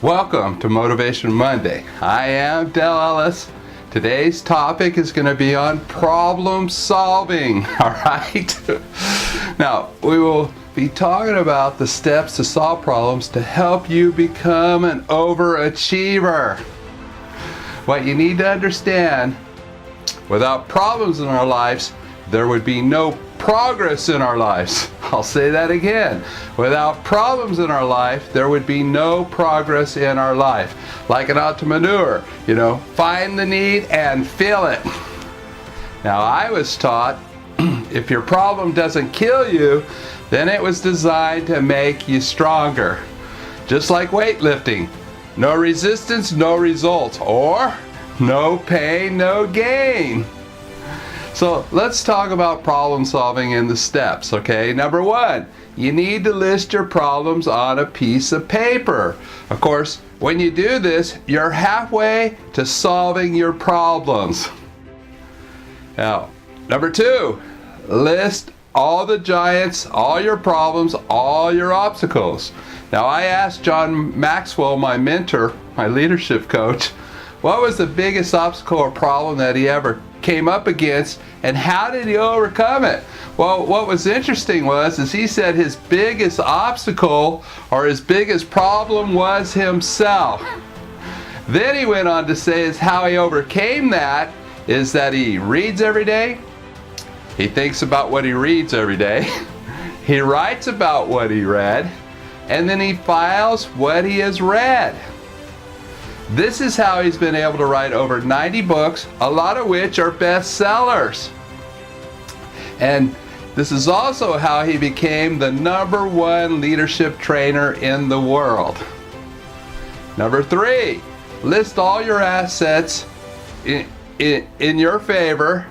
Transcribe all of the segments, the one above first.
Welcome to Motivation Monday. I am Del Ellis. Today's topic is going to be on problem solving, all right? Now, we will be talking about the steps to solve problems to help you become an overachiever. What you need to understand, without problems in our lives, there would be no progress in our lives. I'll say that again. Without problems in our life, there would be no progress in our life. Like an entrepreneur, find the need and fill it. Now, I was taught if your problem doesn't kill you, then it was designed to make you stronger. Just like weightlifting. No resistance, no results. Or no pain, no gain. So let's talk about problem solving and the steps, okay? Number one, you need to list your problems on a piece of paper. Of course, when you do this, you're halfway to solving your problems. Now, number two, list all the giants, all your problems, all your obstacles. Now, I asked John Maxwell, my mentor, my leadership coach, what was the biggest obstacle or problem that he ever came up against, and how did he overcome it? Well, what was interesting is he said his biggest obstacle or his biggest problem was himself. Then he went on to say is how he overcame that is that he reads every day, he thinks about what he reads every day, he writes about what he read, and then he files what he has read. This is how he's been able to write over 90 books, a lot of which are bestsellers. And this is also how he became the #1 leadership trainer in the world. Number three, list all your assets in your favor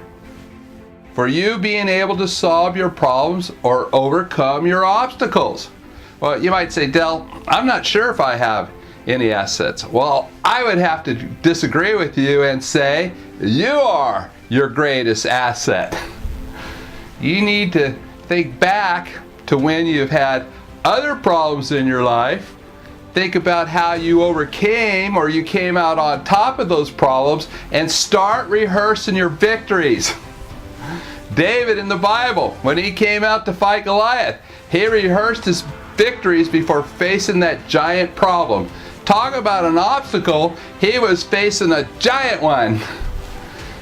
for you being able to solve your problems or overcome your obstacles. Well, you might say, Del, I'm not sure if I have any assets. Well, I would have to disagree with you and say you are your greatest asset. You need to think back to when you've had other problems in your life. Think about how you overcame or you came out on top of those problems and start rehearsing your victories. David in the Bible, when he came out to fight Goliath, he rehearsed his victories before facing that giant problem. Talk about an obstacle, he was facing a giant one.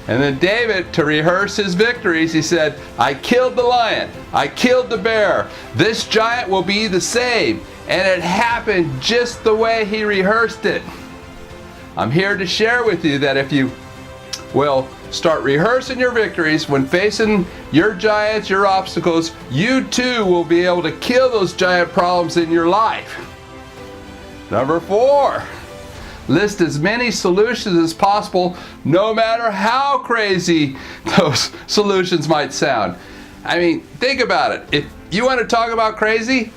And then David, to rehearse his victories, he said, I killed the lion, I killed the bear, this giant will be the same. And it happened just the way he rehearsed it. I'm here to share with you that if you will start rehearsing your victories when facing your giants, your obstacles, you too will be able to kill those giant problems in your life. Number four, list as many solutions as possible, no matter how crazy those solutions might sound. I mean, think about it. If you want to talk about crazy,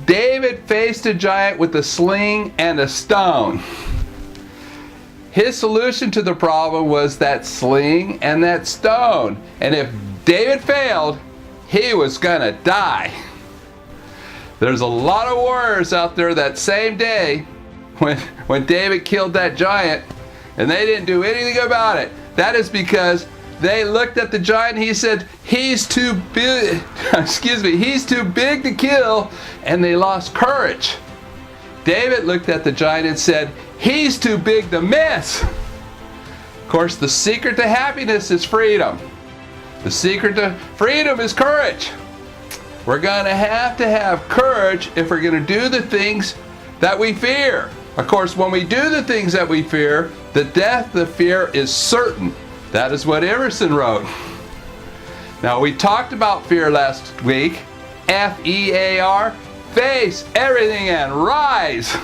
David faced a giant with a sling and a stone. His solution to the problem was that sling and that stone. And if David failed, he was gonna die. There's a lot of warriors out there that same day when David killed that giant and they didn't do anything about it. That is because they looked at the giant and he said, he's too big, he's too big to kill, and they lost courage. David looked at the giant and said, he's too big to miss. Of course, the secret to happiness is freedom. The secret to freedom is courage. We're going to have courage if we're going to do the things that we fear. Of course, when we do the things that we fear, the death of fear is certain. That is what Emerson wrote. Now, we talked about fear last week. F-E-A-R, face everything and rise.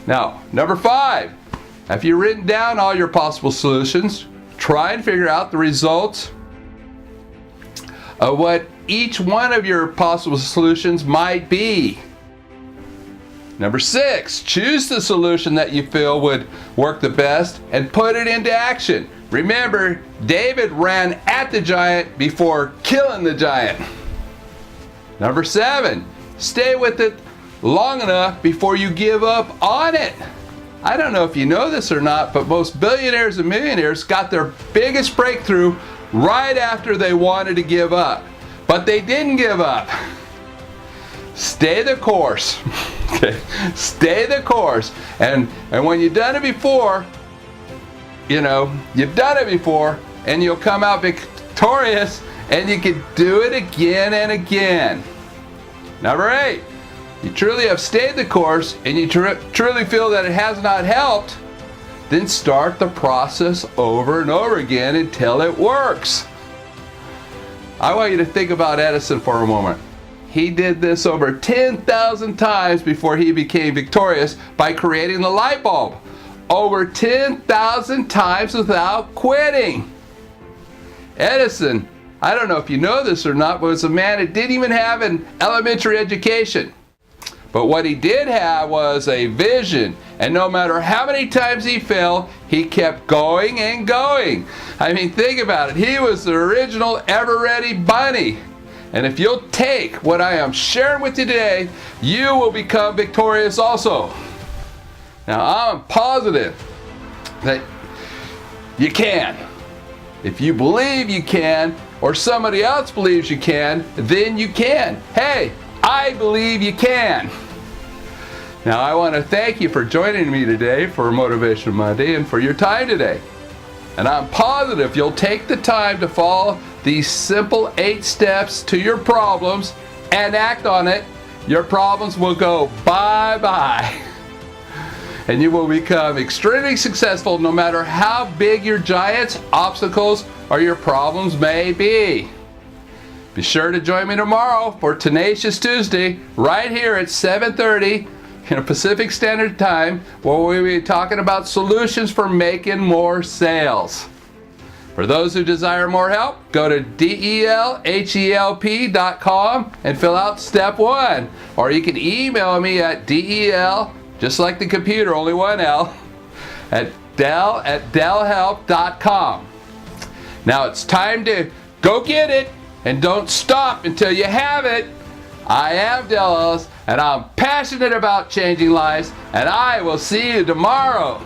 Now, number five, have you written down all your possible solutions? Try and figure out the results of what each one of your possible solutions might be. Number six, choose the solution that you feel would work the best and put it into action. Remember, David ran at the giant before killing the giant. Number seven, stay with it long enough before you give up on it. I don't know if you know this or not, but most billionaires and millionaires got their biggest breakthrough right after they wanted to give up. But they didn't give up. Stay the course. Okay? Stay the course. And when you've done it before, you've done it before, and you'll come out victorious, and you can do it again and again. Number 8, you truly have stayed the course, and you truly feel that it has not helped, then start the process over and over again until it works. I want you to think about Edison for a moment. He did this over 10,000 times before he became victorious by creating the light bulb. Over 10,000 times without quitting. Edison, I don't know if you know this or not, but was a man that didn't even have an elementary education. But what he did have was a vision, and no matter how many times he fell, he kept going and going. I mean, think about it. He was the original ever-ready bunny. And if you'll take what I am sharing with you today, you will become victorious also. Now, I'm positive that you can. If you believe you can, or somebody else believes you can, then you can. Hey, I believe you can. Now, I want to thank you for joining me today for Motivation Monday and for your time today. And I'm positive you'll take the time to follow these simple 8 steps to your problems and act on it. Your problems will go bye-bye. And you will become extremely successful no matter how big your giants, obstacles, or your problems may be. Be sure to join me tomorrow for Tenacious Tuesday right here at 7:30 in Pacific Standard Time, where we'll be talking about solutions for making more sales. For those who desire more help, go to delhelp.com and fill out step 1. Or you can email me at del, just like the computer, only one L, at delhelp.com. Now it's time to go get it, and don't stop until you have it. I am Del Ellis, and I'm passionate about changing lives, and I will see you tomorrow.